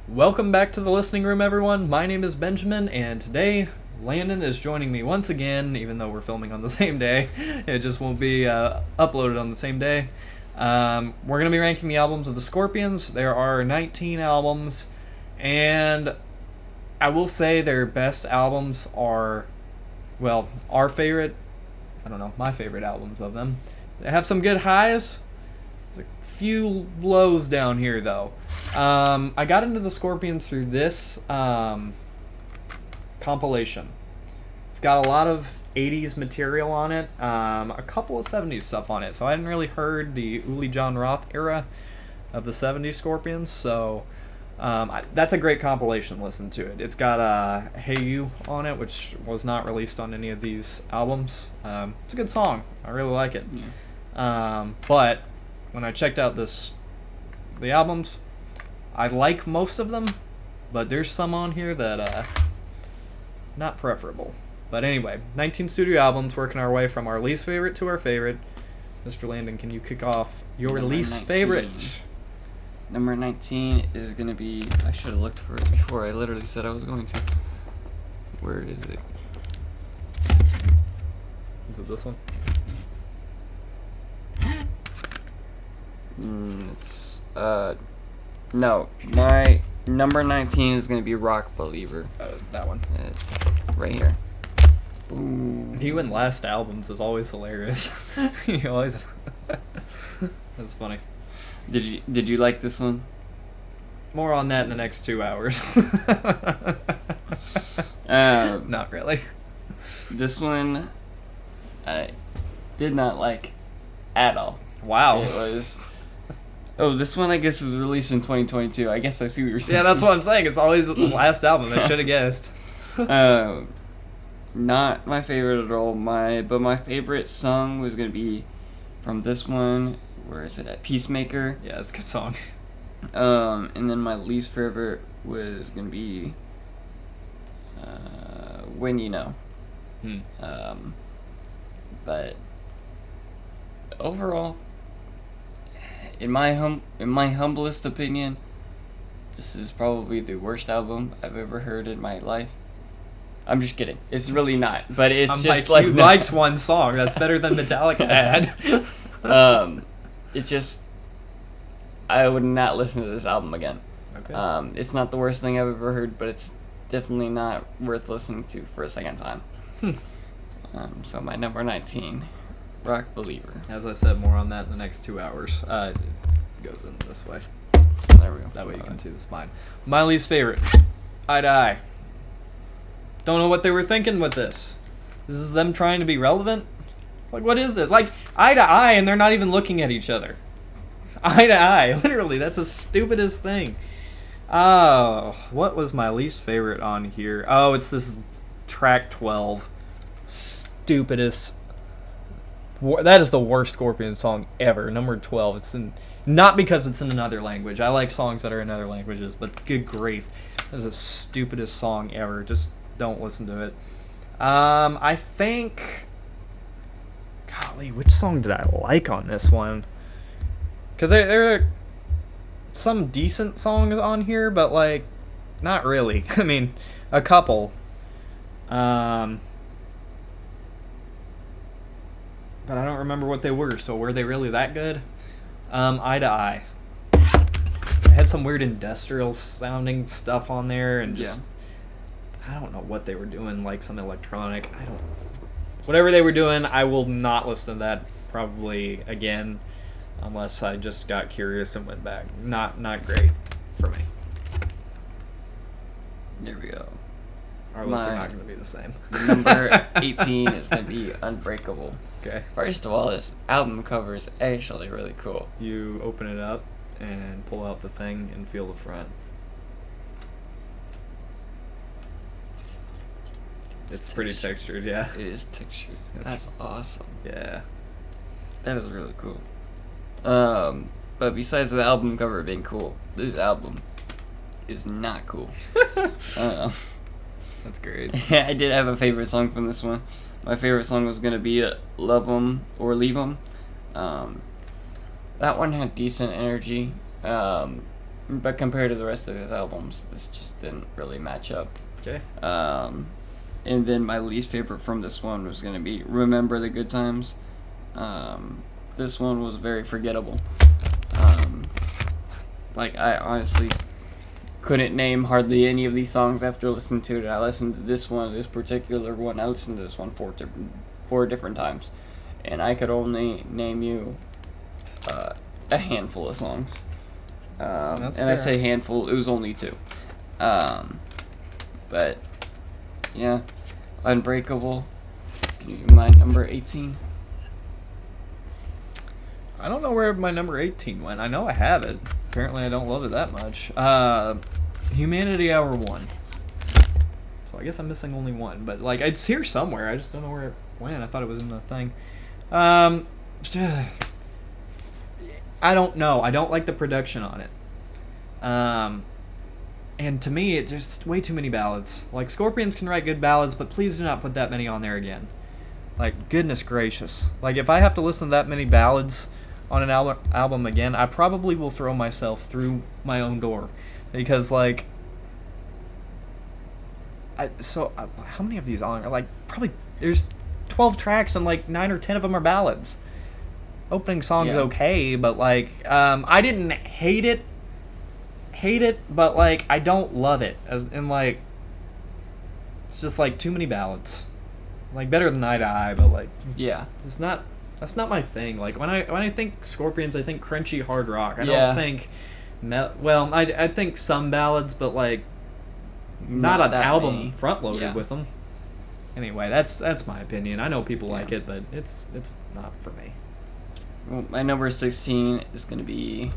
Welcome back to the listening room, everyone. My name is Benjamin, and today Landon is joining me once again, even though we're filming on the same day. It just won't be uploaded on the same day. We're going to be ranking the albums of the Scorpions. There are 19 albums, and I will say their best albums are, well, our favorite, I don't know, my favorite albums of them. They have some good highs, few lows down here though. I got into the Scorpions through this compilation. It's got a lot of 80s material on it, a couple of 70s stuff on it. So I hadn't really heard the Uli John Roth era of the 70s Scorpions, so that's a great compilation. Listen to it. It's got Hey You on it, which was not released on any of these albums. It's a good song. I really like it. Yeah. But when I checked out the albums, I like most of them, but there's some on here that not preferable. But anyway, 19 studio albums, working our way from our least favorite to our favorite. Mr. Landon, can you kick off your least 19. favorite? Number 19 is going to be... I should have looked for it before. I literally said I was going to. Where is it? Is it this one? It's no, my number 19 is gonna be Rock Believer. That one. It's right here. Ooh. You and last albums is always hilarious. You always. That's funny. Did you like this one? More on that in the next 2 hours. Not really. This one I did not like at all. Wow. It was. Oh, this one I guess was released in 2022. I guess I see what you're saying. Yeah, that's what I'm saying. It's always the last album. I should have guessed. Not my favorite at all. But my favorite song was gonna be from this one. Where is it at? Peacemaker. Yeah, it's a good song. And then my least favorite was gonna be When You Know. But overall, in my humblest opinion, this is probably the worst album I've ever heard in my life. I'm just kidding. It's really not. But it's just like you liked one song. That's better than Metallica had. It's just I would not listen to this album again. Okay. It's not the worst thing I've ever heard, but it's definitely not worth listening to for a second time. So my number 19. Rock Believer. As I said, more on that in the next 2 hours. It goes in this way. There we go. That way you can see the spine. My least favorite. Eye to Eye. Don't know what they were thinking with this. This is them trying to be relevant? Like, what is this? Like, eye to eye, and they're not even looking at each other. Eye to eye. Literally, that's the stupidest thing. Oh, what was my least favorite on here? Oh, it's this track 12. Stupidest. That is the worst Scorpion song ever. Number 12. It's not because it's in another language. I like songs that are in other languages, but good grief, that is the stupidest song ever. Just don't listen to it. I think, golly, which song did I like on this one? Because there are some decent songs on here, but like, not really. I mean, a couple. But I don't remember what they were, so were they really that good? Eye to Eye. It had some weird industrial sounding stuff on there, and just, I don't know what they were doing, like some electronic, whatever they were doing, I will not listen to that probably again, unless I just got curious and went back. Not great for me. There we go. Our lists are not going to be the same. Number 18 is going to be Unbreakable. Okay. First of all, this album cover is actually really cool. You open it up and pull out the thing and feel the front. It's pretty textured, yeah. It is textured. That's awesome. Yeah. That is really cool. But besides the album cover being cool, this album is not cool. That's great. I did have a favorite song from this one. My favorite song was gonna be "Love 'Em or Leave 'Em." That one had decent energy. but compared to the rest of his albums, this just didn't really match up. Okay. And then my least favorite from this one was gonna be "Remember the Good Times." This one was very forgettable. Like, I honestly couldn't name hardly any of these songs after listening to it. I listened to this particular one. I listened to this one four different times, and I could only name you a handful of songs. And fair. I say handful, it was only 2. But yeah, Unbreakable. Can you my number 18? I don't know where my number 18 went. I know I have it. Apparently I don't love it that much. Humanity Hour 1. So I guess I'm missing only one. But, like, it's here somewhere. I just don't know where it went. I thought it was in the thing. I don't know. I don't like the production on it. And to me, it's just way too many ballads. Like, Scorpions can write good ballads, but please do not put that many on there again. Like, goodness gracious. Like, if I have to listen to that many ballads on an album again, I probably will throw myself through my own door. Because, like, how many of these are, like, probably, there's 12 tracks and, like, 9 or 10 of them are ballads. Opening song's okay, but, like, I didn't hate it, but, like, I don't love it. Like, it's just, like, too many ballads. Like, better than Eye to Eye, but, like, Yeah. that's not my thing. Like, when I think Scorpions, I think crunchy hard rock. I don't think, I think some ballads, but, like, not an album front-loaded with them. Anyway, that's my opinion. I know people like it, but it's not for me. Well, my number 16 is going to be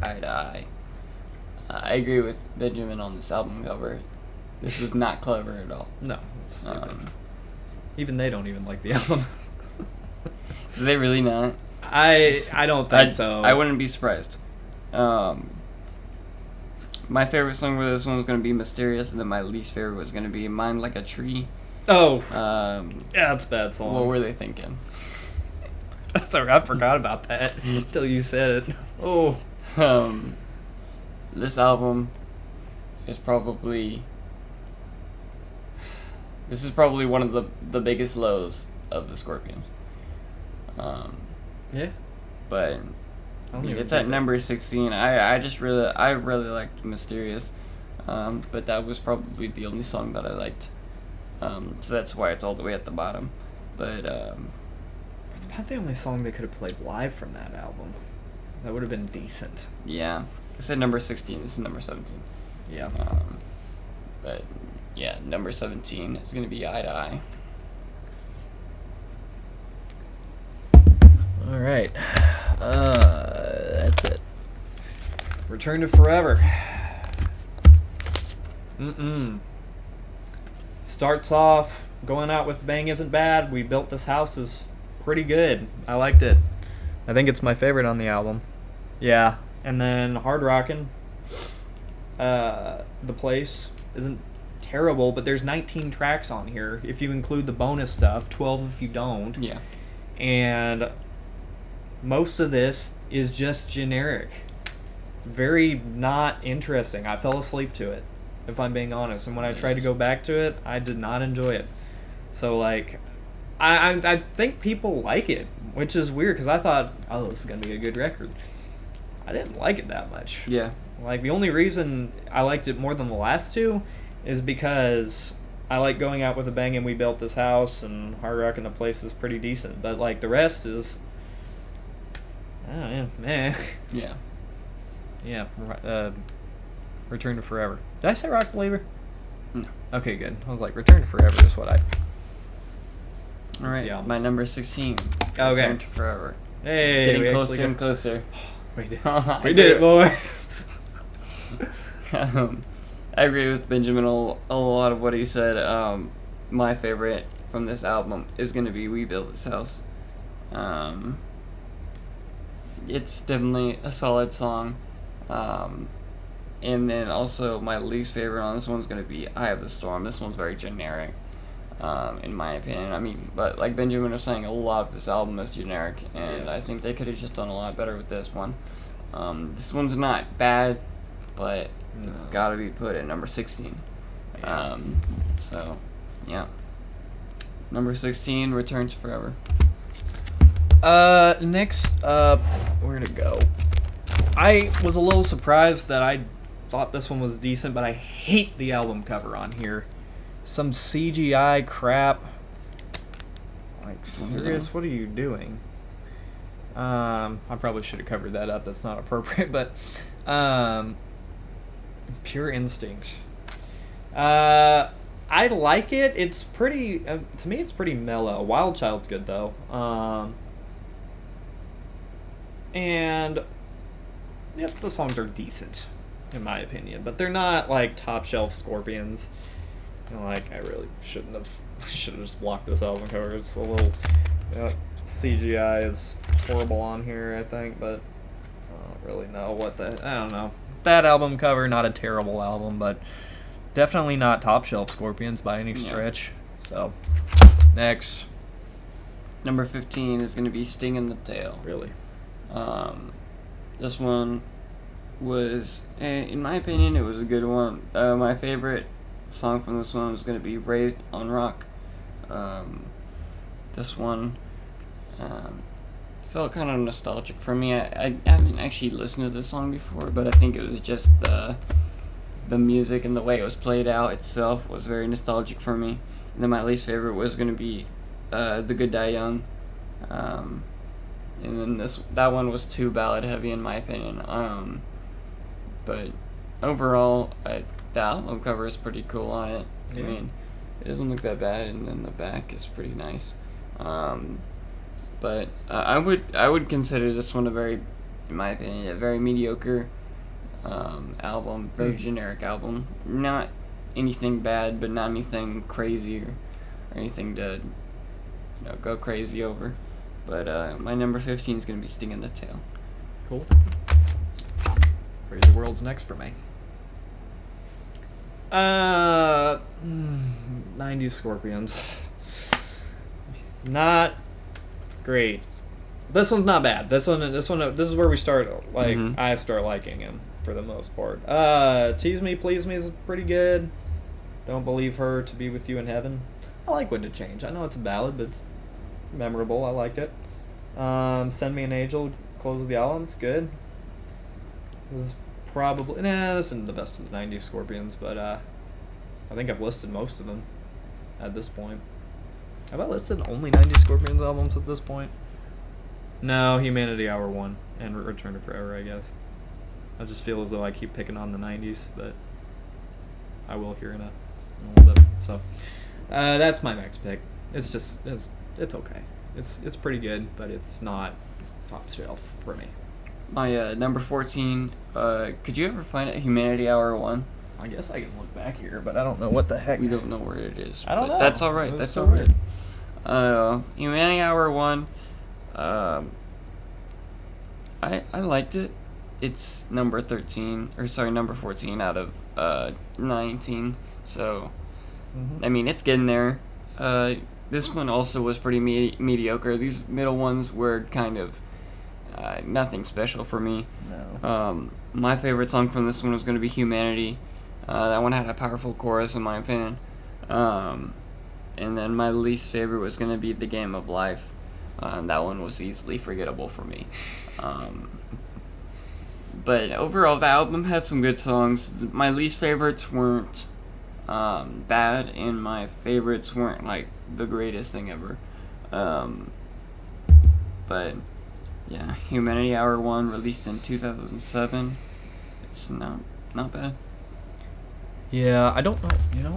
Eye to Eye. I agree with Benjamin on this album cover. This was not clever at all. No, it's stupid. Even they don't even like the album. Do they really not? I don't think so. I wouldn't be surprised. My favorite song for this one was going to be Mysterious, and then my least favorite was going to be Mind Like a Tree. Oh. Yeah, that's a bad song. What were they thinking? Sorry, I forgot about that until you said it. Oh. This album is probably... This is probably one of the biggest lows of the Scorpions. Yeah. But it's at number 16. I really liked Mysterious. But that was probably the only song that I liked. So that's why it's all the way at the bottom. But it's about the only song they could have played live from that album. That would have been decent. Yeah. I said number 16. This is number 17. Yeah. But yeah, number 17 is going to be Eye to Eye. All right. That's it. Return to Forever. Starts off, going out with bang isn't bad. We built this house is pretty good. I liked it. I think it's my favorite on the album. Yeah. And then Hard Rockin'. The Place isn't terrible, but there's 19 tracks on here if you include the bonus stuff, 12 if you don't. Yeah. And most of this is just generic. Very not interesting. I fell asleep to it, if I'm being honest. And when I tried to go back to it, I did not enjoy it. So, like, I think people like it, which is weird because I thought, oh, this is going to be a good record. I didn't like it that much. Yeah. Like, the only reason I liked it more than the last two is because I like Going Out with a Bang and We Built This House, and Hard Rock and the Place is pretty decent. But, like, the rest is, I don't know, meh. Yeah. Yeah, Return to Forever. Did I say Rock Believer? No. Okay, good. I was like, Return to Forever is what I... All right, my number 16. Okay. Return to Forever. Hey, it's getting closer and closer. We did it, boy. I agree with Benjamin a lot of what he said. My favorite from this album is going to be We Built This House. It's definitely a solid song. And then also my least favorite on this one's going to be Eye of the Storm. This one's very generic, in my opinion. I mean, but like Benjamin was saying, a lot of this album is generic, and I think they could have just done a lot better with this one. This one's not bad, but it's got to be put at number 16. Yeah. So, yeah. Number 16, Returns Forever. Next up, where'd it go? I was a little surprised that I thought this one was decent, but I hate the album cover on here. Some CGI crap. Like, serious? What are you doing? I probably should have covered that up. That's not appropriate, but Pure Instinct. I like it. It's pretty. To me, it's pretty mellow. Wild Child's good though. And yeah, the songs are decent, in my opinion, but they're not like top shelf Scorpions. Like, I really shouldn't have. I should have just blocked this album cover. It's a little CGI is horrible on here, I think, but I don't really know what the. I don't know. Bad album cover, not a terrible album, but definitely not top shelf Scorpions by any stretch. So, next. Number 15 is going to be Sting in the Tail. Really? This one was, in my opinion, it was a good one. My favorite song from this one was going to be Raised on Rock. This one felt kind of nostalgic for me. I haven't actually listened to this song before, but I think it was just the music and the way it was played out itself was very nostalgic for me. And then my least favorite was going to be The Good Die Young. And then that one was too ballad heavy in my opinion. But overall, the album cover is pretty cool on it. Yeah. I mean, it doesn't look that bad, and then the back is pretty nice. But I would consider this one in my opinion, a very mediocre album, very generic album. Not anything bad, but not anything crazy or anything to go crazy over. But my number 15 is going to be Sting in the Tail. Cool. Crazy World's next for me. 90s Scorpions. Not great. This one's not bad. This is where we start. I start liking him for the most part. Tease Me, Please Me is pretty good. Don't Believe Her, To Be With You in Heaven. I like When to Change. I know it's a ballad, but it's memorable. I like it. Send Me an Angel closes the album. It's good. This is probably this isn't the best of the 90s Scorpions, but I think I've listed most of them at this point. Have I listed only 90s Scorpions albums at this point? No, Humanity Hour 1 and Return to Forever, I guess. I just feel as though I keep picking on the 90s, but I will here in a little bit. So that's my next pick. It's just it's okay. It's pretty good, but it's not top shelf for me. My number 14. Could you ever find it? Humanity Hour 1. I guess I can look back here, but I don't know what the heck. We don't know where it is. I don't know. That's all right. That's so all right. Humanity Hour 1. I liked it. It's number 14 out of 19. So, I mean, it's getting there. This one also was pretty mediocre. These middle ones were kind of nothing special for me. No. My favorite song from this one was going to be Humanity. That one had a powerful chorus, in my opinion. And then my least favorite was going to be The Game of Life. That one was easily forgettable for me. But overall, the album had some good songs. My least favorites weren't bad, and my favorites weren't like the greatest thing ever. But yeah, Humanity Hour 1 released in 2007. It's not bad. Yeah, I don't know.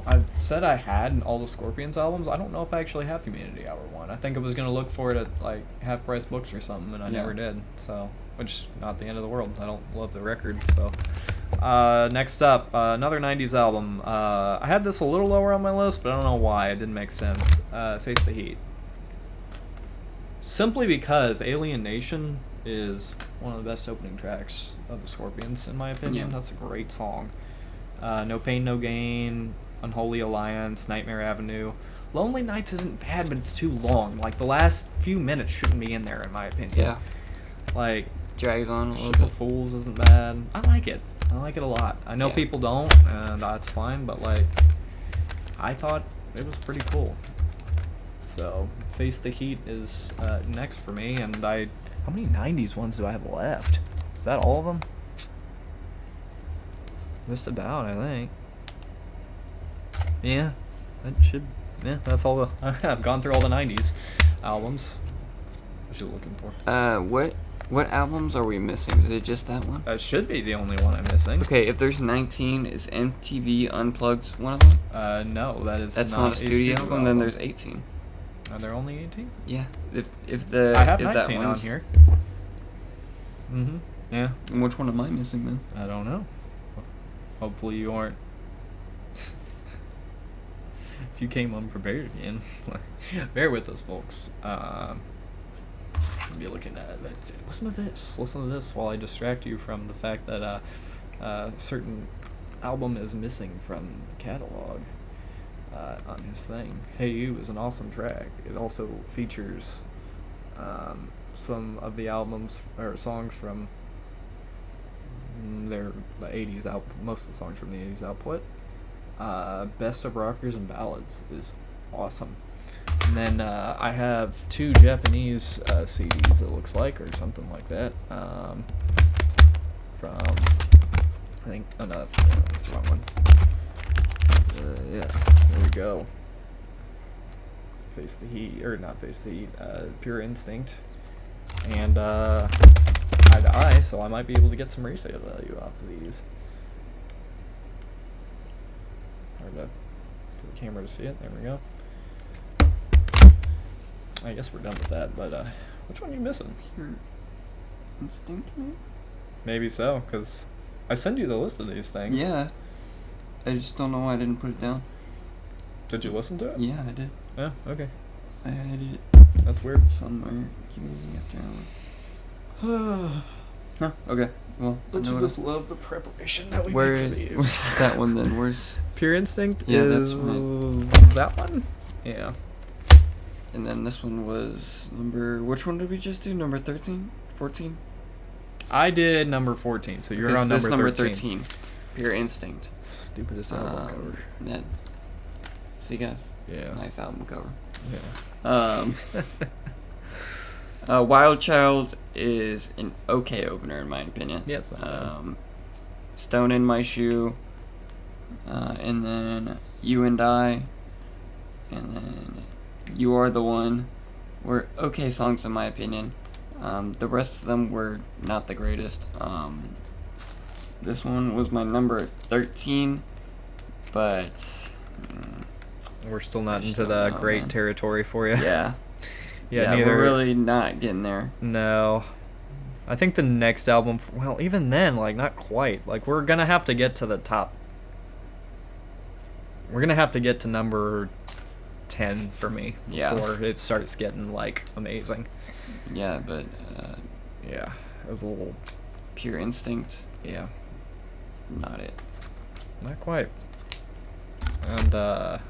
I said I had all the Scorpions albums. I don't know if I actually have Humanity Hour 1. I think I was going to look for it at like Half Price Books or something, and I never did. So, which not the end of the world. I don't love the record. So, next up, another 90s album. I had this a little lower on my list, but I don't know why. It didn't make sense. Face the Heat. Simply because Alien Nation is one of the best opening tracks of the Scorpions, in my opinion. Yeah. That's a great song. No Pain, No Gain, Unholy Alliance, Nightmare Avenue. Lonely Nights isn't bad, but it's too long. Like, the last few minutes shouldn't be in there, in my opinion. Yeah. Like, Drags on a little Ship bit. of Fools isn't bad. I like it. I like it a lot. I know Yeah. people don't, and that's fine, but like, I thought it was pretty cool. So, Face the Heat is next for me, and how many 90s ones do I have left? Is that all of them? Just about, I think. Yeah, that's all I've gone through all the 90s albums. What you looking for? What albums are we missing? Is it just that one? That should be the only one I'm missing. Okay, if there's 19, is MTV Unplugged one of them? No, That's not a studio album. Then there's 18. Are there only 18? Yeah. If I have if 19 that on one's- here. Mm-hmm. Yeah. And which one am I missing then? I don't know. Hopefully you aren't. If you came unprepared again, bear with us, folks. I'll be looking at it. Listen to this. Listen to this while I distract you from the fact that a certain album is missing from the catalog on his thing. Hey You is an awesome track. It also features some of the albums or songs from the 80s out. Most of the songs from the 80s output. Best of Rockers and Ballads is awesome. And then I have 2 Japanese CDs, it looks like, or something like that. From, I think, oh no, that's the wrong one. Yeah, there we go. Face the Heat, or not Face the Heat, Pure Instinct. And Eye to Eye, so I might be able to get some resale value off of these. Hard to for the camera to see it. There we go. I guess we're done with that, but which one are you missing? Pure Instinct, maybe? Maybe so, because I send you the list of these things. Yeah. I just don't know why I didn't put it down. Did you listen to it? Yeah, I did. Oh, okay. I had it That's weird. somewhere. Give me after. No. Okay. Well, I Don't know you what just love the preparation that we Where make for these? where's that one then? Where's Pure Instinct Yeah, that's is right. that one? Yeah. and then this one was number. Which one did we just do? Number 13, 14. I did number 14, so you're Okay, on so this number is 13. number 13. Pure Instinct. Stupidest album cover. That. See, guys. Yeah. Nice album cover. Yeah. Wild Child is an okay opener in my opinion. Yes, not bad. Stone in My Shoe, and then You and I, and then You Are the One were okay songs in my opinion. The rest of them were not the greatest. This one was my number 13, but We're still not I just into don't the know, great man. territory for you. yeah. Yeah, neither. We're really not getting there. No. I think the next album, well, even then, like, not quite. Like, we're going to have to get to the top. We're going to have to get to number 10 for me. Yeah. Before it starts getting, like, amazing. Yeah, but Yeah. It was a little, Pure Instinct, yeah. not it. Not quite. And,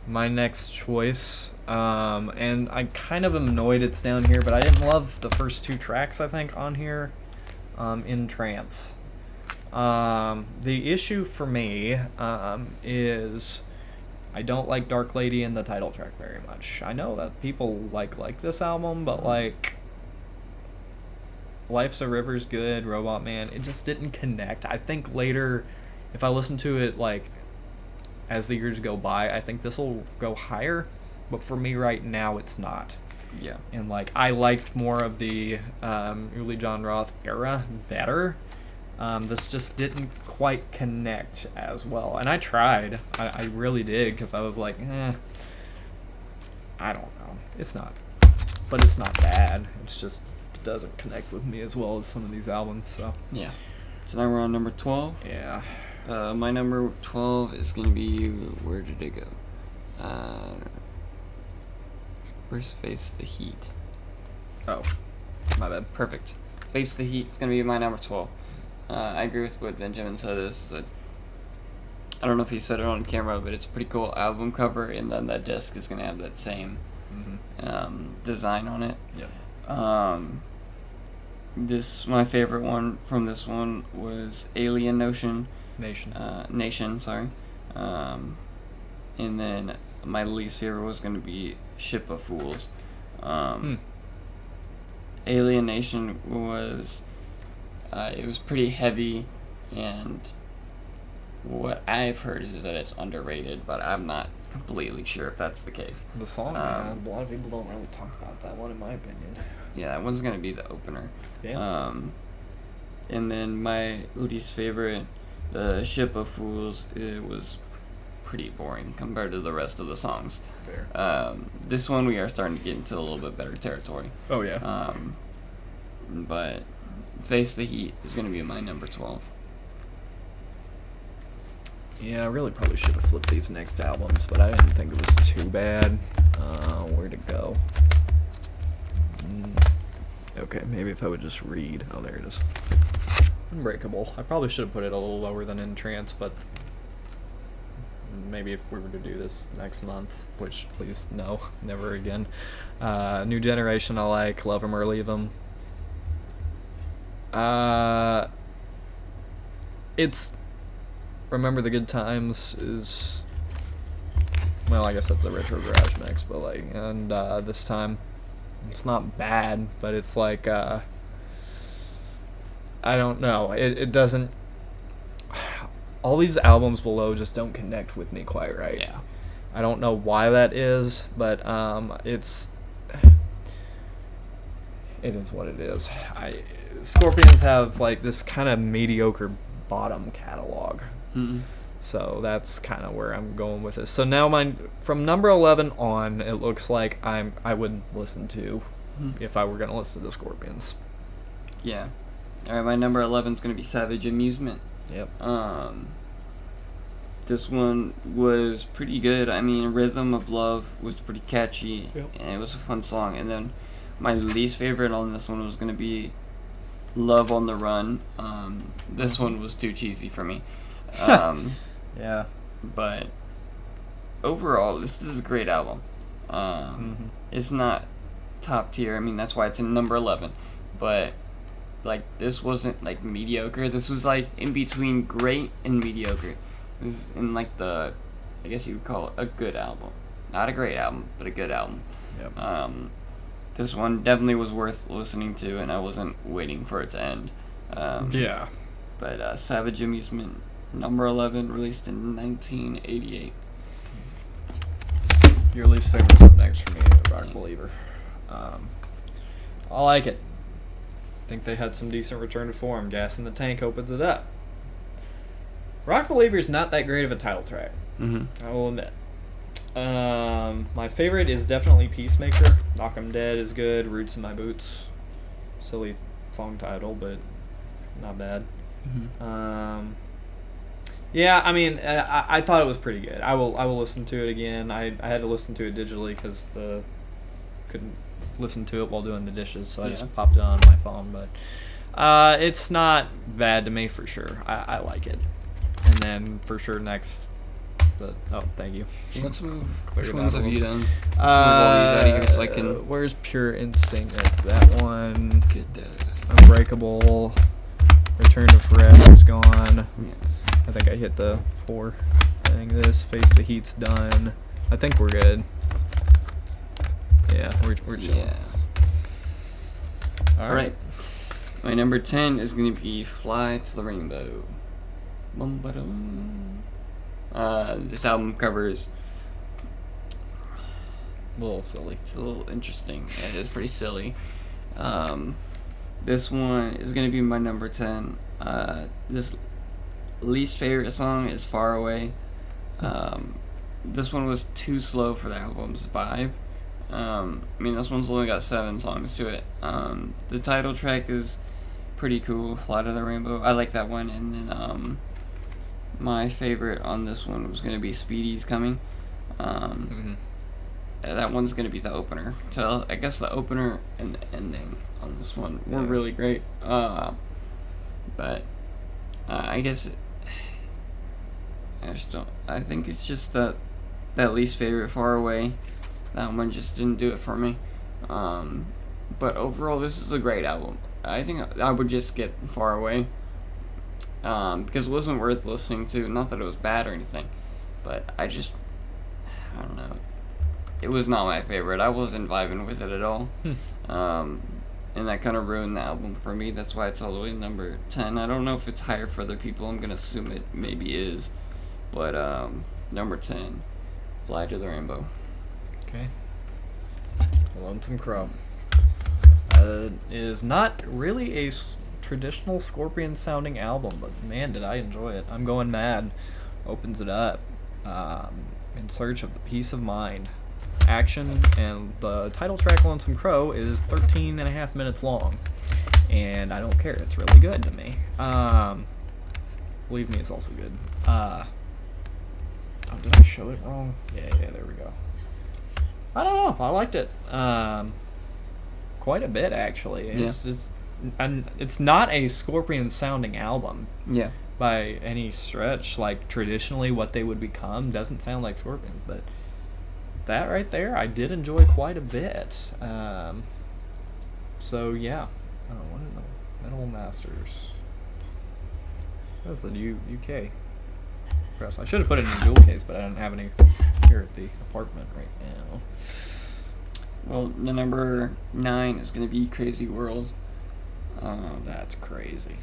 my next choice, and I kind of am annoyed it's down here, but I didn't love the first 2 tracks, I think, on here, In Trance. The issue for me, is I don't like Dark Lady and the title track very much. I know that people like this album, but, like, Life's a River's good, Robot Man, it just didn't connect. I think later, if I listen to it, like, as the years go by, I think this will go higher, but for me right now, it's not. Yeah. And, like, I liked more of the Uli John Roth era better. This just didn't quite connect as well. And I tried. I really did, because I was like, I don't know. It's not. But it's not bad. It's just it doesn't connect with me as well as some of these albums, so. Yeah. So now we're on number 12. Yeah. My number 12 is going to be, where did it go? Where's Face the Heat? Oh, my bad. Perfect. Face the Heat is going to be my number 12. I agree with what Benjamin said. I don't know if he said it on camera, but it's a pretty cool album cover, and then that disc is going to have that same design on it. Yeah. my favorite one from this one was Alien Nation, sorry. And then my least favorite was going to be Ship of Fools. Alien Nation was it was pretty heavy, and what I've heard is that it's underrated, but I'm not completely sure if that's the case. The song, a lot of people don't really talk about that one, in my opinion. Yeah, that one's gonna be the opener. Yeah. And then my least favorite, the Ship of Fools, it was pretty boring compared to the rest of the songs. Fair. This one we are starting to get into a little bit better territory. Oh yeah. But Face the Heat is gonna be my number 12. Yeah, I really probably should have flipped these next albums, but I didn't think it was too bad. Where to go? Okay, maybe if I would just read. Oh, there it is. Unbreakable. I probably should have put it a little lower than In Trance, but maybe if we were to do this next month, which please no, never again. New Generation I like. Love 'Em or Leave 'Em. It's Remember the Good Times is, well, I guess that's a retro garage mix, but like, and this time it's not bad, but it's like I don't know, it doesn't, all these albums below just don't connect with me quite right. Yeah. I don't know why that is, but it is what it is. Scorpions have like this kind of mediocre bottom catalog. Mm-hmm. So that's kind of where I'm going with this. So now from number 11 on, it looks like I would listen to if I were going to listen to the Scorpions. Yeah. All right, my number 11 is going to be Savage Amusement. Yep. This one was pretty good. I mean, Rhythm of Love was pretty catchy, and it was a fun song. And then my least favorite on this one was going to be Love on the Run. This one was too cheesy for me. Yeah. But overall, this is a great album. It's not top tier. I mean, that's why it's in number 11. But like, this wasn't like mediocre. This was like in between great and mediocre. It was in like I guess you would call it a good album. Not a great album, but a good album. Yep. This one definitely was worth listening to, and I wasn't waiting for it to end. Yeah. But Savage Amusement, number 11, released in 1988. Your least favorite's up next for me, Rock Believer. I like it. I think they had some decent return to form. Gas in the Tank opens it up. Rock Believer's not that great of a title track. Mm-hmm. I will admit. My favorite is definitely Peacemaker. Knock 'Em Dead is good. Roots in My Boots. Silly song title, but not bad. Mm-hmm. Yeah, I mean, I thought it was pretty good. I will listen to it again. I had to listen to it digitally because couldn't listen to it while doing the dishes, so I just popped it on my phone. But it's not bad to me for sure. I like it. And then for sure next. Thank you. Which ones have you done? Move all these out of here so I can. Where's Pure Instinct? That's that one. Get that. Unbreakable. Return to Forever's gone. Yeah. I think I hit the 4 thing. This Face the Heat's done. I think we're good. Yeah, we're chilling. Yeah. All right. My number 10 is gonna be Fly to the Rainbow. Bum-ba-dum. This album covers. A little silly. It's a little interesting. It is pretty silly. This one is gonna be my number 10. This least favorite song is Far Away. This one was too slow for the album's vibe. I mean, this one's only got 7 songs to it. The title track is pretty cool, Fly to the Rainbow. I like that one. And then my favorite on this one was gonna be Speedy's Coming. That one's gonna be the opener. So I guess the opener and the ending on this one were really great. But I guess I just don't. I think it's just that least favorite, Far Away. That one just didn't do it for me. But overall, this is a great album. I think I would just get Far Away. Because it wasn't worth listening to. Not that it was bad or anything, but I don't know. It was not my favorite. I wasn't vibing with it at all. And that kind of ruined the album for me. That's why it's all the way number 10. I don't know if it's higher for other people. I'm gonna assume it maybe is, but number 10, Fly to the Rainbow. Okay. Lonesome Crow. Is not really a traditional Scorpion sounding album, but man, did I enjoy it. I'm Going Mad opens it up. In Search of the Peace of Mind. Action, and the title track Lonesome Crow is 13 and a half minutes long, and I don't care. It's really good to me. Believe Me is also good. Oh, did I show it wrong? Yeah, there we go. I don't know. I liked it quite a bit, actually. It's not a Scorpion sounding album. Yeah. By any stretch. Like, traditionally what they would become doesn't sound like Scorpions, but that right there I did enjoy quite a bit. So yeah. Oh, what in the Metal Masters? That's the UK press. I should have put it in a jewel case, but I don't have any here at the apartment right now. Well, the number 9 is going to be Crazy World. That's crazy.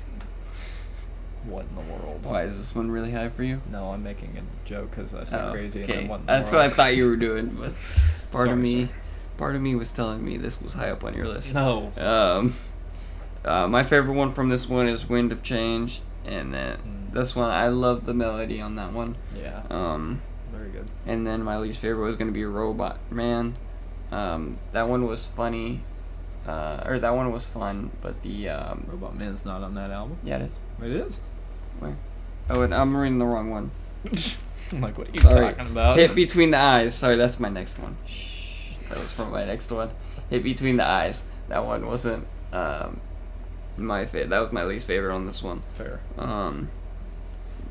What in the world? Why is this one really high for you? No, I'm making a joke because I said crazy. Okay. And then what in the That's world? what I thought you were doing, but part of Sorry. me was telling me this was high up on your list. No. My favorite one from this one is Wind of Change, and then this one I love the melody on that one. Yeah. Very good. And then my least favorite was gonna be Robot Man. That one was funny, or that one was fun, but the Robot Man's not on that album. Yeah, it is. It is. Where? Oh, and I'm reading the wrong one. I'm like, what are you Sorry. talking about? Hit Between the Eyes. Sorry, that's my next one. Shh. That was from my next one. Hit Between the Eyes. That one wasn't my favorite. That was my least favorite on this one. Fair.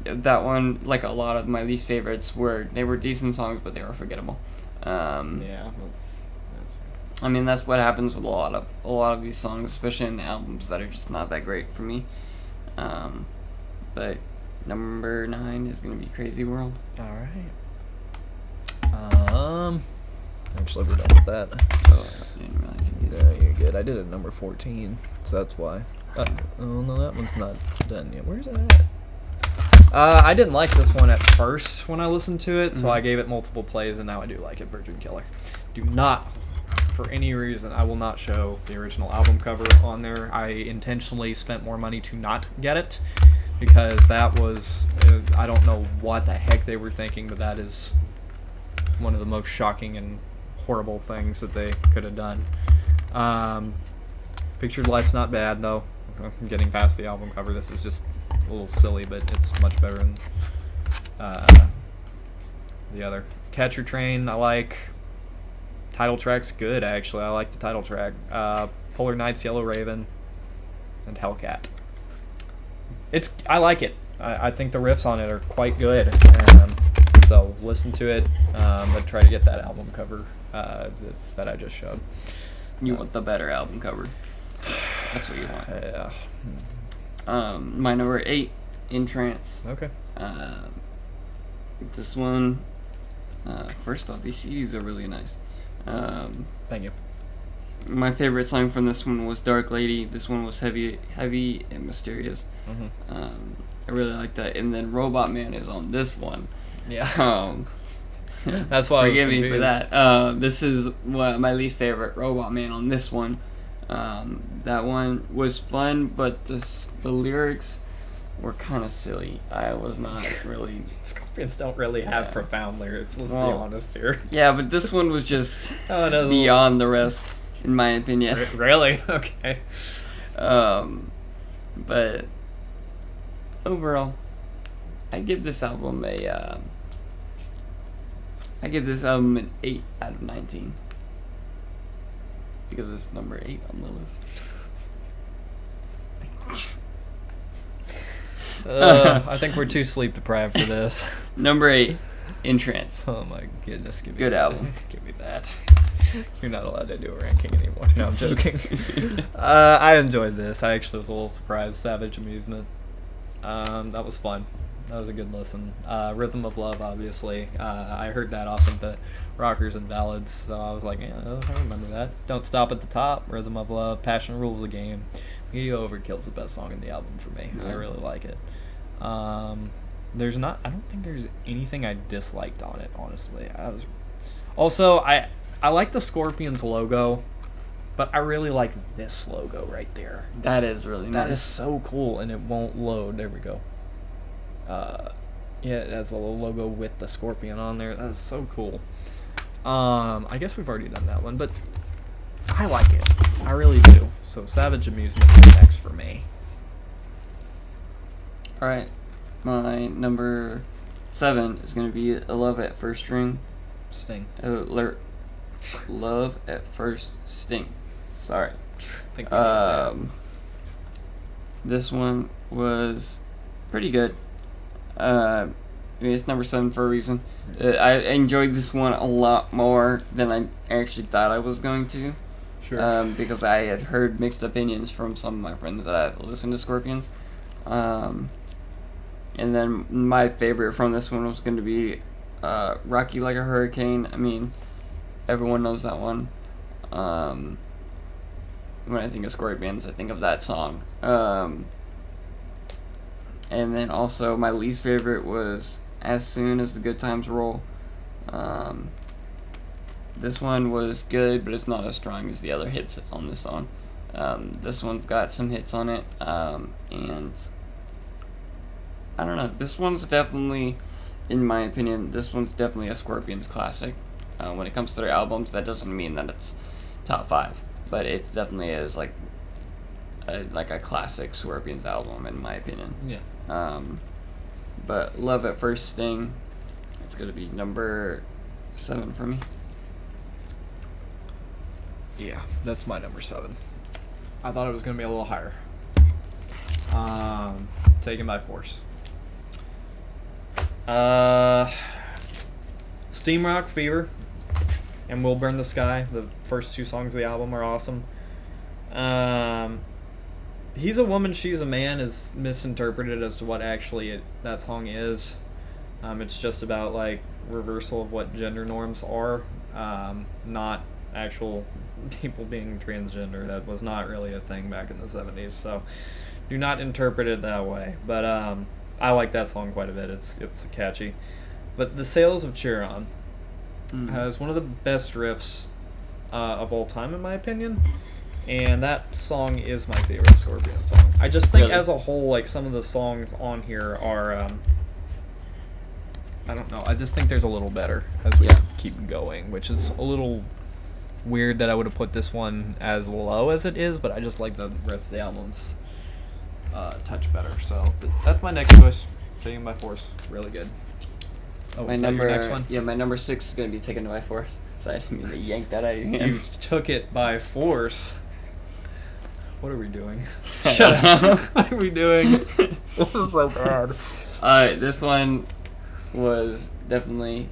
That one, like a lot of my least favorites, were decent songs, but they were forgettable. Yeah, that's I mean, that's what happens with a lot of these songs, especially in the albums that are just not that great for me. But number 9 is gonna be Crazy World. all right. Actually, we're done with that. Oh, I didn't realize you did. Yeah, you're good. I did it at number 14, so that's why. Oh no, that one's not done yet. Where's it at? I didn't like this one at first when I listened to it, so I gave it multiple plays, and now I do like it. Virgin Killer. Do not, for any reason, I will not show the original album cover on there. I intentionally spent more money to not get it, because that was, I don't know what the heck they were thinking, but that is one of the most shocking and horrible things that they could have done. Pictured Life's not bad, though. I'm getting past the album cover. This is just a little silly, but it's much better than the other. Catch Your Train, I like. Title track's good, actually. I like the title track. Polar Nights, Yellow Raven, and Hellcat. I like it. I think the riffs on it are quite good. So listen to it, but try to get that album cover that I just showed. You want the better album cover. That's what you want. Yeah. My number 8, In Trance. Okay. This one, first off, these CDs are really nice. Thank you. My favorite song from this one was Dark Lady. This one was heavy and mysterious. I really like that. And then Robot Man is on this one. Yeah. That's why I was forgive me confused. for that. This is my least favorite, Robot Man on this one. That one was fun, but the lyrics were kind of silly. I was not really... Scorpions don't really have profound lyrics, let's be honest here. Yeah, but this one was just no, beyond the rest, in my opinion. Really? Okay. But overall, I'd give this album an 8 out of 19. Because it's number 8 on the list. I think we're too sleep deprived for this. Number 8, In Trance. Oh my goodness, give me Good that. album. Give me that. You're not allowed to do a ranking anymore. No, I'm joking. I enjoyed this. I actually was a little surprised. Savage Amusement. That was fun. That was a good listen. Rhythm of Love, obviously. I heard that off of the Rockers and Ballads, so I was like, yeah, I remember that. Don't Stop at the Top, Rhythm of Love, Passion Rules the Game. Media Overkill's the best song in the album for me. Yeah. I really like it. I don't think there's anything I disliked on it, honestly. I like the Scorpions logo, but I really like this logo right there. That is really nice. That is so cool, and it won't load. There we go. Yeah, it has the little logo with the scorpion on there. That is so cool. I guess we've already done that one, but I like it. I really do. So Savage Amusement is next for me. Alright, my number 7 is going to be A Love at First String. Sting. Love at First Sting. Sorry. I think we did that. This one was pretty good. I mean, it's number 7 for a reason. I enjoyed this one a lot more than I actually thought I was going to. Sure. Because I had heard mixed opinions from some of my friends that listen to Scorpions. And then my favorite from this one was going to be Rock You Like a Hurricane. I mean, everyone knows that one. When I think of Scorpions, I think of that song. And then also my least favorite was As Soon as the Good Times Roll. This one was good, but it's not as strong as the other hits on this song. This one's got some hits on it, and I don't know. This one's definitely, in my opinion, this one's definitely a Scorpions classic. When it comes to their albums, that doesn't mean that it's top 5, but it definitely is like a classic Scorpions album, in my opinion. Yeah. But Love at First Sting, it's gonna be number 7 for me. Yeah, that's my number 7. I thought it was going to be a little higher. Taken by Force. Steam Rock Fever and We'll Burn the Sky. The first 2 songs of the album are awesome. He's a Woman, She's a Man is misinterpreted as to what actually that song is. It's just about like reversal of what gender norms are, not actual people being transgender. That was not really a thing back in the 70s, so do not interpret it that way. But I like that song quite a bit. It's catchy. But The Sails of Chiron has one of the best riffs of all time, in my opinion. And that song is my favorite Scorpion song. I just think as a whole, like, some of the songs on here are, I don't know, I just think there's a little better as we keep going, which is a little weird that I would have put this one as low as it is, but I just like the rest of the album's touch better. So that's my next choice. Taken by Force. Really good. Oh, my is number, that your next one? Yeah, my number 6 is going to be Taken by Force. So I didn't mean to yank that out of your You hands. took it by force. What are we doing? Shut up. What are we doing? This is so bad. This one was definitely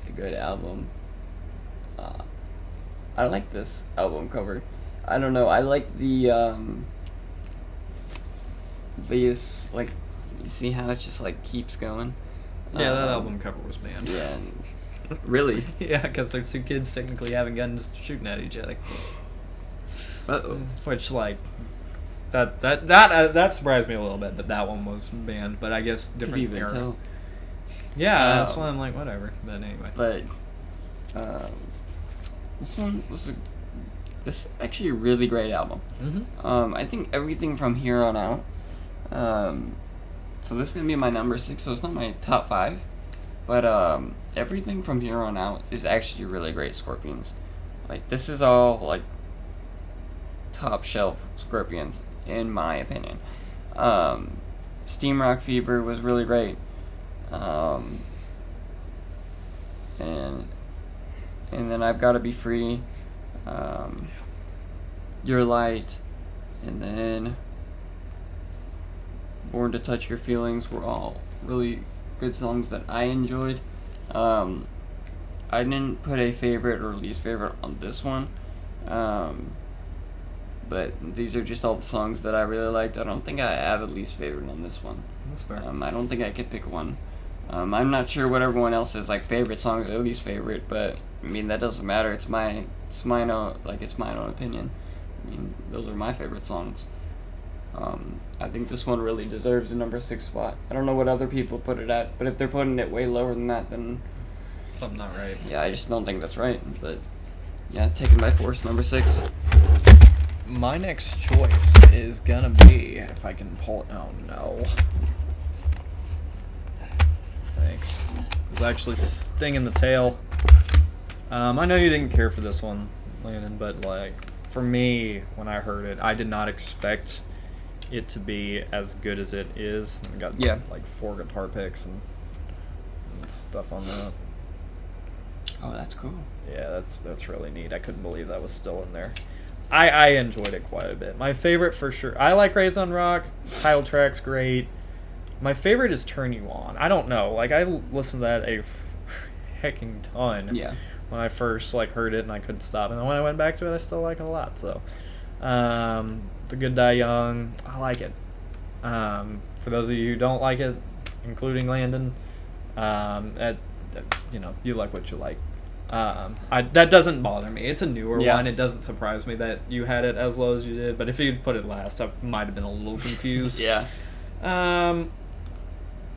a good album. I like this album cover. I don't know. I like these, like, you see how it just like keeps going. Yeah, that album cover was banned. Yeah. Really? Yeah, because there's 2 kids technically having guns shooting at each other. Uh-oh. Which, like, that surprised me a little bit that one was banned, but I guess different Could even era. tell. Yeah, that's why I'm like, whatever. But anyway. But this one was this is actually a really great album. Mm-hmm. I think everything from here on out. So this is gonna be my number 6. So it's not my top 5, but everything from here on out is actually really great Scorpions. Like, this is all like top shelf Scorpions, in my opinion. Steam Rock Fever was really great. And then I've Gotta Be Free, Your Light, and then Born to Touch Your Feelings were all really good songs that I enjoyed. I didn't put a favorite or least favorite on this one. But these are just all the songs that I really liked. I don't think I have a least favorite on this one. That's fair. I don't think I could pick one. I'm not sure what everyone else's like favorite song or least favorite, but I mean that doesn't matter. It's my own opinion. I mean those are my favorite songs. I think this one really deserves a number 6 spot. I don't know what other people put it at, but if they're putting it way lower than that, then something not right. yeah, I just don't think that's right. But yeah, taken by force, number 6. My next choice is gonna be, if I can pull it. Oh no. Thanks. It was actually stinging the tail. I know you didn't care for this one, Landon, but like for me, when I heard it, I did not expect it to be as good as it is. I got like 4 guitar picks and stuff on that. Oh, that's cool. Yeah, that's really neat. I couldn't believe that was still in there. I enjoyed it quite a bit. My favorite for sure. I like Raised on Rock. Title track's great. My favorite is Turn You On. I don't know. Like I listened to that a hecking ton. Yeah. When I first like heard it and I couldn't stop, and then when I went back to it, I still like it a lot. So, The Good Die Young, I like it. For those of you who don't like it, including Landon, you like what you like. That doesn't bother me. It's a newer one. It doesn't surprise me that you had it as low as you did. But if you'd put it last, I might have been a little confused. Yeah.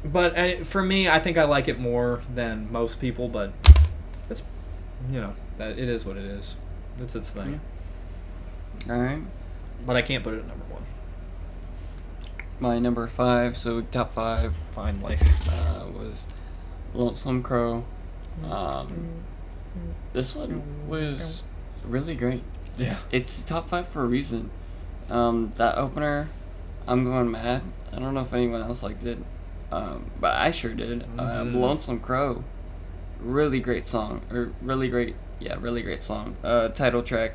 But for me, I think I like it more than most people. But it's, that it is what it is. It's its thing. Yeah. All right. But I can't put it at number 1. My number 5, so top 5, Finally, was Lonesome Crow. This one was really great. Yeah. It's top 5 for a reason. That opener, I'm Going Mad. I don't know if anyone else liked it, but I sure did. Lonesome Crow, really great song, really great song. Title track.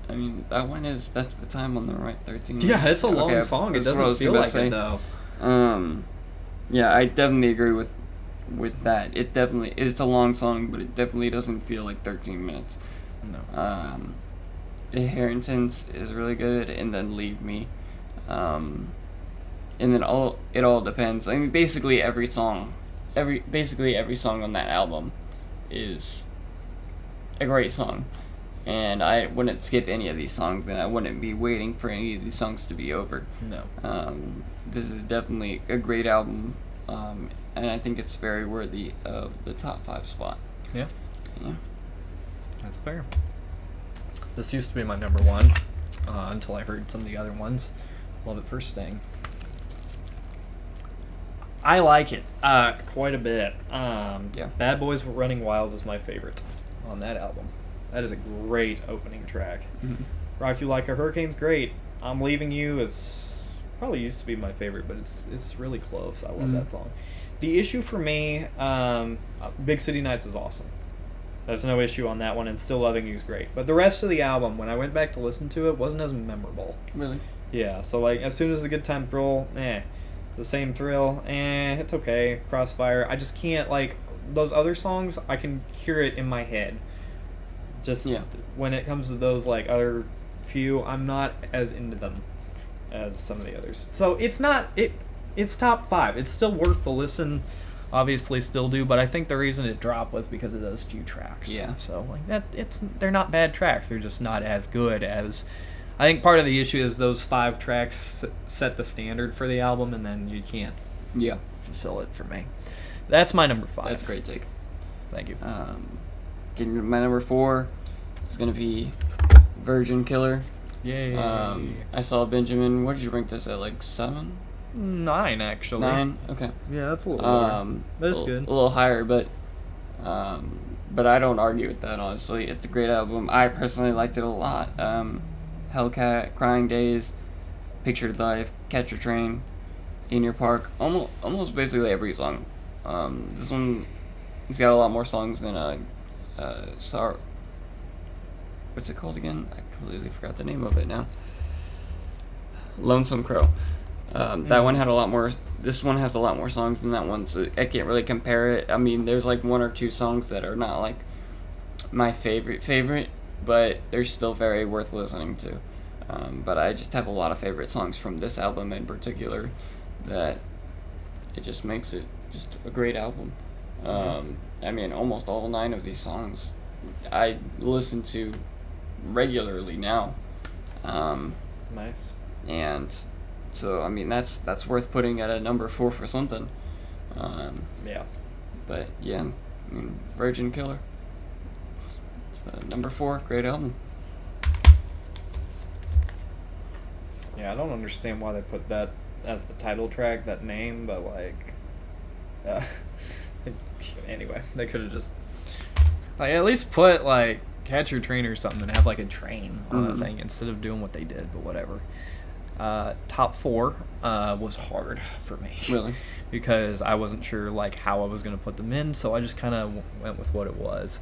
I mean, that's the time on the right, 13 minutes. Yeah, it's a long song. It doesn't feel like it, though. Yeah, I definitely agree with that. It's a long song, but it definitely doesn't feel like 13 minutes. No. Inheritance is really good, and then Leave Me. And then it all depends. I mean, basically every song on that album is a great song. And I wouldn't skip any of these songs, and I wouldn't be waiting for any of these songs to be over. No. This is definitely a great album, and I think it's very worthy of the top 5 spot. Yeah. Yeah. That's fair. This used to be my number 1 until I heard some of the other ones. Love it for Sting. I like it quite a bit. Yeah. Bad Boys Running Wild is my favorite on that album. That is a great opening track. Mm-hmm. Rock You Like a Hurricane's great. I'm Leaving You is probably used to be my favorite, but it's really close. I love that song. The issue for me, Big City Nights is awesome. There's no issue on that one, and Still Loving You is great. But the rest of the album, when I went back to listen to it, wasn't as memorable. Really? Yeah, so like as soon as the Good Time Thrill, The Same Thrill, it's okay. Crossfire, I just can't, like, those other songs, I can hear it in my head. Just when it comes to those like other few, I'm not as into them as some of the others. So it's top 5. It's still worth the listen. Obviously, still do, but I think the reason it dropped was because of those few tracks. Yeah. So like that, they're not bad tracks. They're just not as good as. I think part of the issue is those 5 tracks set the standard for the album, and then you can't. Yeah. Fulfill it for me. That's my number 5. That's a great take. Thank you. Getting my number 4 is gonna be Virgin Killer. Yay. I saw Benjamin. What did you rank this at? Like 7? 9 actually. 9. Okay. Yeah, that's a little lower. That's good. A little higher, but I don't argue with that. Honestly, it's a great album. I personally liked it a lot. Hellcat, Crying Days, Pictured Life, Catch a Train, In Your Park. Almost basically every song. This one, he's got a lot more songs than Sorrow. What's it called again? I completely forgot the name of it now. Lonesome Crow. That one had a lot more this one has a lot more songs than that one, so I can't really compare it. I mean, there's like one or two songs that are not like my favorite, but they're still very worth listening to. But I just have a lot of favorite songs from this album in particular that it just makes it just a great album. I mean, almost all 9 of these songs I listen to regularly now. Nice. And so, I mean, that's worth putting at a number 4 for something. Yeah. But yeah, I mean, Virgin Killer. It's number 4, great album. Yeah, I don't understand why they put that as the title track, that name, but like, anyway, they could have just like at least put like Catch Your Train or something and have like a train on the thing instead of doing what they did. But whatever. Top 4 was hard for me. Really? Because I wasn't sure like how I was gonna put them in, so I just kind of went with what it was.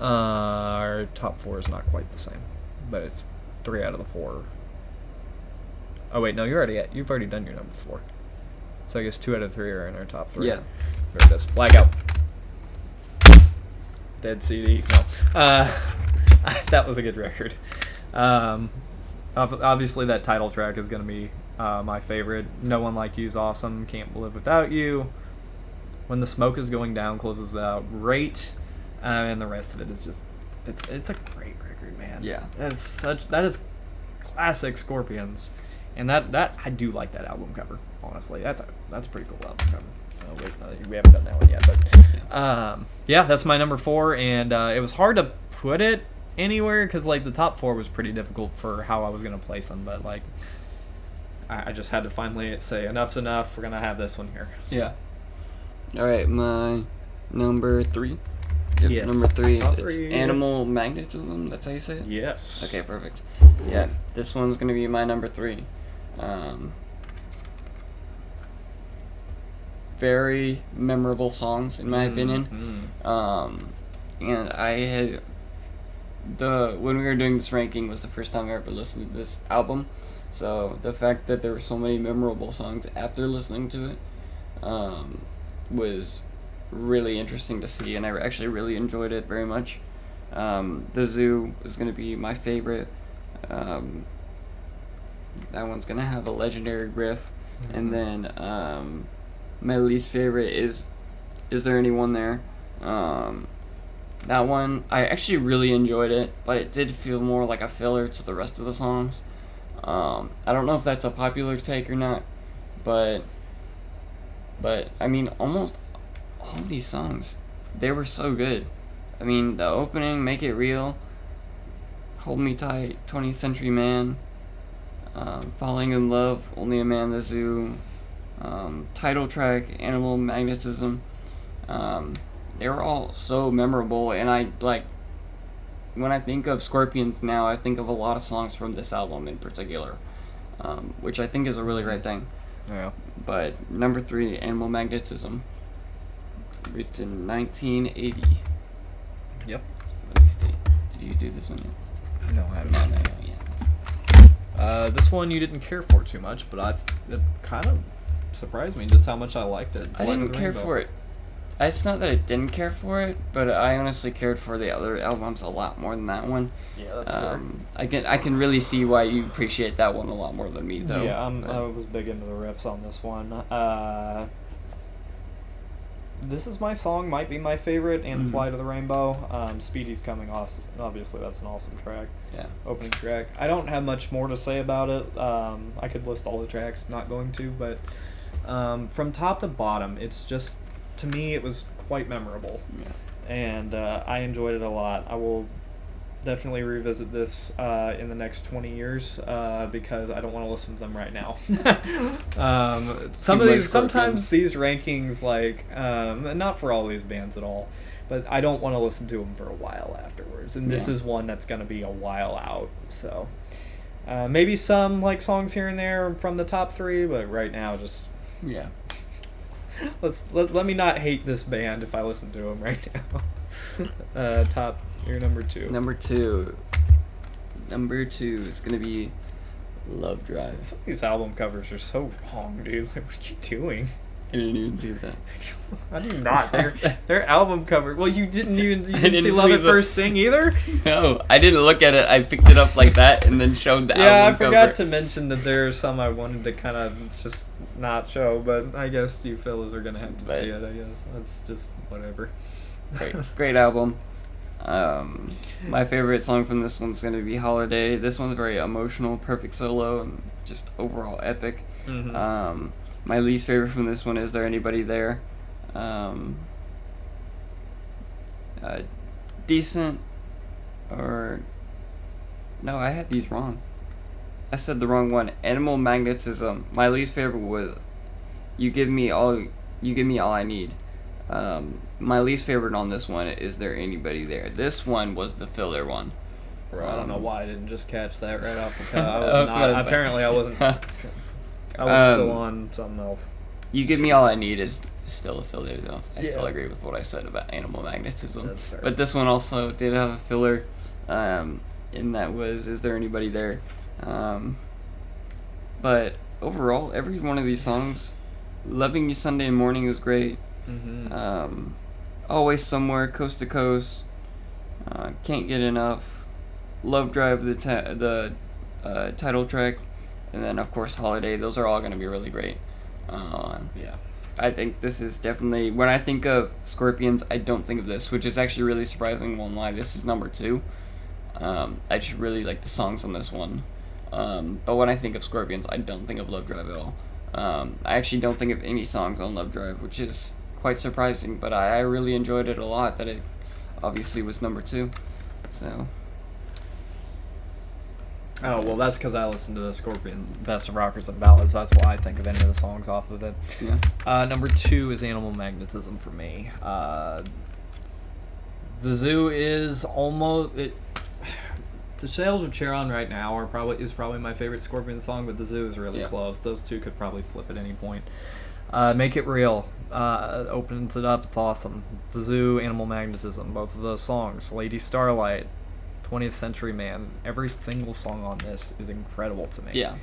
Our top 4 is not quite the same, but it's 3 out of the 4. Oh wait, no, you've already done your number 4. So I guess 2 out of 3 are in our top 3. Yeah. There it is. Blackout. Dead CD. No. That was a good record. Obviously that title track is going to be my favorite. No One Like You's awesome. Can't Live Without You. When the Smoke Is Going Down closes out great. And the rest of it is just it's a great record, man. Yeah. That is classic Scorpions. And that I do like that album cover, honestly. That's a pretty cool album cover. Wait, we haven't done that one yet, but yeah, that's my number 4, and it was hard to put it anywhere because like the top 4 was pretty difficult for how I was gonna place them, but like I just had to finally say enough's enough. We're gonna have this one here. So. Yeah. All right, my number 3. Yes. Number 3. Top It's 3. Animal Magnetism. That's how you say it. Yes. Okay, perfect. Yeah, this one's gonna be my number 3. Very memorable songs in my opinion. And I had when we were doing this ranking was the first time I ever listened to this album. So the fact that there were so many memorable songs after listening to it was really interesting to see, and I actually really enjoyed it very much. The Zoo is going to be my favorite. That one's going to have a legendary riff. And then my least favorite is There Anyone There? That one, I actually really enjoyed it, but it did feel more like a filler to the rest of the songs. I don't know if that's a popular take or not, but I mean, almost all of these songs, they were so good. I mean, the opening, Make It Real, Hold Me Tight, 20th Century Man, Falling in Love, Only a Man, The Zoo, title track, Animal Magnetism. They were all so memorable, and I like when I think of Scorpions now, I think of a lot of songs from this album in particular, which I think is a really great thing. Yeah. But number 3, Animal Magnetism, released in 1980. Yep. Release date. Did you do this one yet? No, I haven't. No, yeah. This one you didn't care for too much, but it kind of surprised me just how much I liked it. I didn't care for it. It's not that I didn't care for it, but I honestly cared for the other albums a lot more than that one. Yeah, that's fair. I can really see why you appreciate that one a lot more than me, though. Yeah, I was big into the riffs on this one. This Is My Song might be my favorite, and Fly to the Rainbow. Speedy's Coming, obviously that's an awesome track. Yeah. Opening track. I don't have much more to say about it. I could list all the tracks, not going to, but from top to bottom, it's just, to me, it was quite memorable. Yeah. And I enjoyed it a lot. I will definitely revisit this in the next 20 years because I don't want to listen to them right now. Sometimes these rankings, like, not for all these bands at all, but I don't want to listen to them for a while afterwards. And this is one that's going to be a while out. So maybe some like songs here and there from the top 3, but right now just let me not hate this band if I listen to them right now. Your number 2. Number two is gonna be Love Drive. Some of these album covers are so wrong, dude. Like, what are you doing? I didn't even see that. I do not. Their album cover. Well, you didn't didn't see Love see at the- First Sting either? No, I didn't look at it. I picked it up like that and then showed the Yeah, I album forgot cover. to mention that there are some I wanted to kind of just not show, but I guess you fellas are going to have to But- see it, I guess. That's just whatever. Great album. My favorite song from this one's gonna be Holiday. This one's very emotional, perfect solo, and just overall epic. Mhm. My least favorite from this one is There Anybody There? Decent, or no, I had these wrong. I said the wrong one. Animal Magnetism. My least favorite was You Give Me All I Need. My least favorite on this one is There Anybody There? This one was the filler one. Bro, I don't know why I didn't just catch that right off the cuff. I was about to say. Apparently, I wasn't. I was still on something else. You Give Me All I Need is still a filler, though. I still Yeah. agree with what I said about Animal Magnetism. That's fair. But this one also did have a filler, and that was Is There Anybody There? But overall, every one of these songs, Loving You Sunday Morning is great. Mm-hmm. Always Somewhere, Coast to Coast, Can't Get Enough, Love Drive, the title track, and then of course Holiday. Those are all going to be really great. Yeah. I think this is definitely, when I think of Scorpions, I don't think of this, which is actually really surprising. Won't lie, this is number 2. I just really like the songs on this one. But when I think of Scorpions, I don't think of Love Drive at all. I actually don't think of any songs on Love Drive, which is quite surprising, but I really enjoyed it a lot, that it obviously was number 2. So Oh, well, that's because I listened to the Scorpion Best of Rockers and Ballads. That's why I think of any of the songs off of it. yeah. Number 2 is Animal Magnetism for me. The Zoo is almost... The Sails of Charon right now is probably my favorite Scorpion song, but The Zoo is really Yeah. close. Those two could probably flip at any point. Make It Real opens it up. It's awesome. The Zoo, Animal Magnetism, both of those songs. Lady Starlight, 20th Century Man. Every single song on this is incredible to me. Yeah.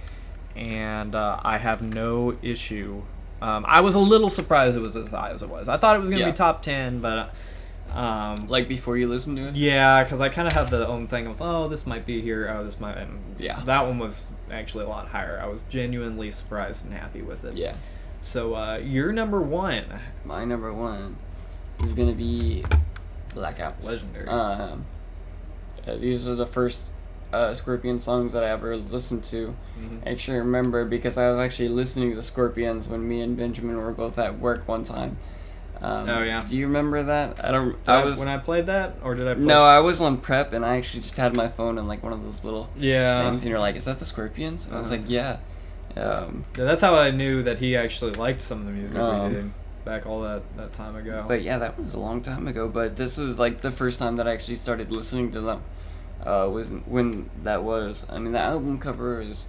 And I have no issue. I was a little surprised it was as high as it was. I thought it was going to Yeah. be top 10, but... Like before you listen to it? Yeah, because I kind of have the own thing of, oh, this might be here, oh, this might... And Yeah. that one was actually a lot higher. I was genuinely surprised and happy with it. Yeah. So, your number 1. My number 1 is going to be Blackout. Legendary. These are the first Scorpion songs that I ever listened to. Mhm. I actually remember because I was actually listening to Scorpions when me and Benjamin were both at work one time. Oh, yeah. Do you remember that? When I played that, or did I play... No, I was on prep and I actually just had my phone in like one of those little Yeah. things, and you're like, "Is that the Scorpions?" And I was Uh-huh. like, "Yeah." Yeah, that's how I knew that he actually liked some of the music Um, we did back all that time ago. But yeah, that was a long time ago. But this was like the first time that I actually started listening to them. Was when that was. I mean, the album cover is,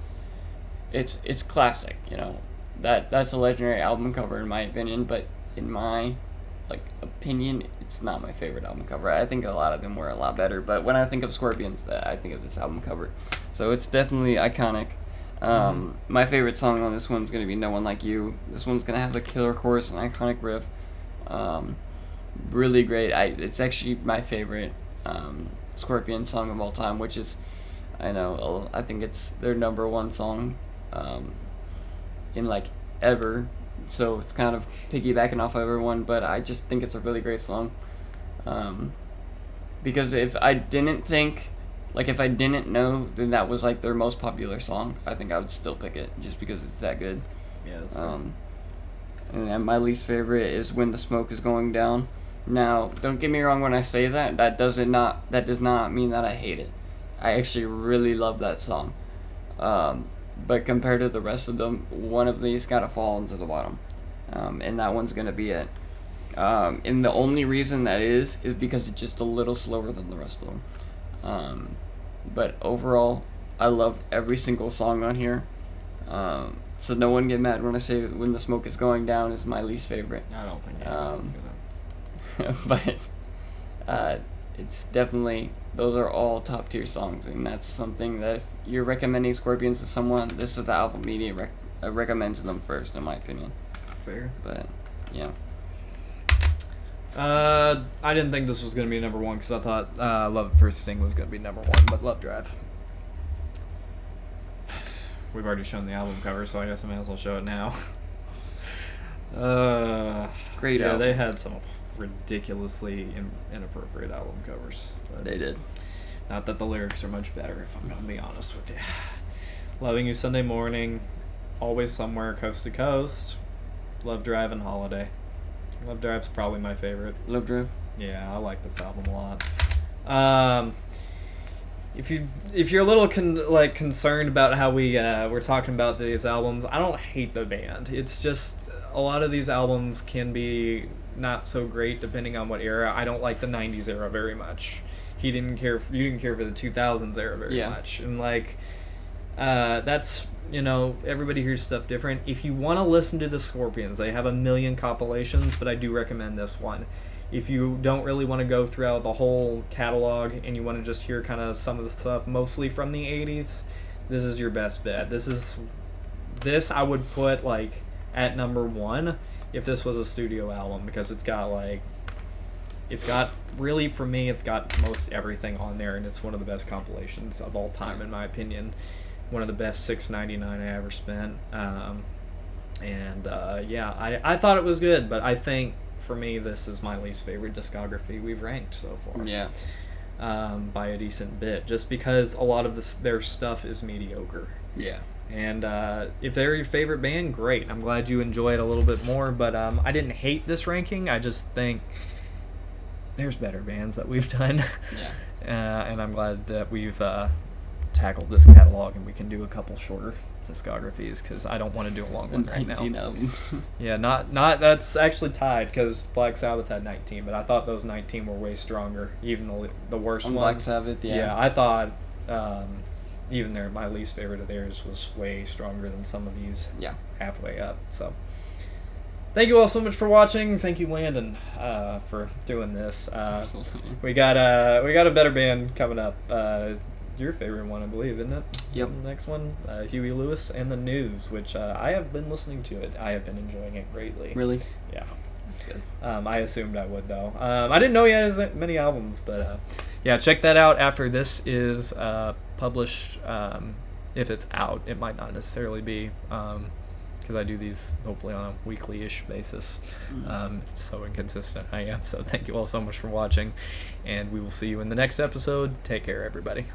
it's classic. You know, that's a legendary album cover in my opinion. But in my opinion, it's not my favorite album cover. I think a lot of them were a lot better. But when I think of Scorpions, I think of this album cover. So it's definitely iconic. My favorite song on this one's gonna be No One Like You. This one's gonna have a killer chorus and iconic riff. Really great. It's actually my favorite Scorpion song of all time, which is, I think it's their number 1 song in ever. So it's kind of piggybacking off of everyone, but I just think it's a really great song. Because if I didn't know then that was their most popular song, I think I would still pick it just because it's that good. Yeah, that's And then my least favorite is When the Smoke is Going Down. Now, don't get me wrong when I say that does not mean that I hate it. I actually really love that song. But compared to the rest of them, one of these gotta fall into the bottom. And that one's gonna be it. And the only reason that is because it's just a little slower than the rest of them. But overall, I love every single song on here. So no one get mad when I say When the Smoke is Going Down is my least favorite. I don't think anyone's gonna... But it's definitely, those are all top tier songs, and that's something that if you're recommending Scorpions to someone, this is the album media recommend to them first, in my opinion. Fair. But yeah. I didn't think this was gonna be number one because I thought Love at First Sting was gonna be number one, but Love Drive. We've already shown the album cover, so I guess I may as well show it now. Great yeah, album. they had some ridiculously inappropriate album covers. They did. Not that the lyrics are much better, if I'm gonna be honest with you. Loving You Sunday Morning, Always Somewhere, Coast to Coast, Love Drive, and Holiday. Love Drive's probably my favorite. Love Drive? Yeah, I like this album a lot. If you're a little concerned about how we're talking about these albums, I don't hate the band. It's just a lot of these albums can be not so great depending on what era. I don't like the '90s era very much. You didn't care for the 2000s era very much, and that's, everybody hears stuff different. If you want to listen to the Scorpions, they have a million compilations, but I do recommend this one. If you don't really want to go throughout the whole catalog and you want to just hear kind of some of the stuff mostly from the 80s, this is your best bet. This I would put at number one if this was a studio album, because it's got really, for me, it's got most everything on there, and it's one of the best compilations of all time in my opinion. One of the best $6.99 I ever spent. I thought it was good, but I think for me this is my least favorite discography we've ranked so far. Yeah. By a decent bit, just because a lot of their stuff is mediocre. Yeah. And if they're your favorite band, great. I'm glad you enjoy it a little bit more, but I didn't hate this ranking. I just think there's better bands that we've done. Yeah. And I'm glad that we've tackled this catalog and we can do a couple shorter discographies, because I don't want to do a long one right now. 19 albums. Yeah, not that's actually tied, because Black Sabbath had 19, but I thought those 19 were way stronger, even the worst On ones. Black Sabbath, yeah. Yeah, I thought even my least favorite of theirs was way stronger than some of these. Yeah. Halfway up. So thank you all so much for watching. Thank you, Landon, for doing this. Absolutely. We got a better band coming up. Your favorite one, I believe, isn't it? Yep. The next one, Huey Lewis and the News, which I have been listening to it. I have been enjoying it greatly. Really? Yeah. That's good. I assumed I would, though. I didn't know he had as many albums, but yeah, check that out after this is published. If it's out, it might not necessarily be, because I do these hopefully on a weekly-ish basis. So inconsistent I am. So thank you all so much for watching, and we will see you in the next episode. Take care, everybody.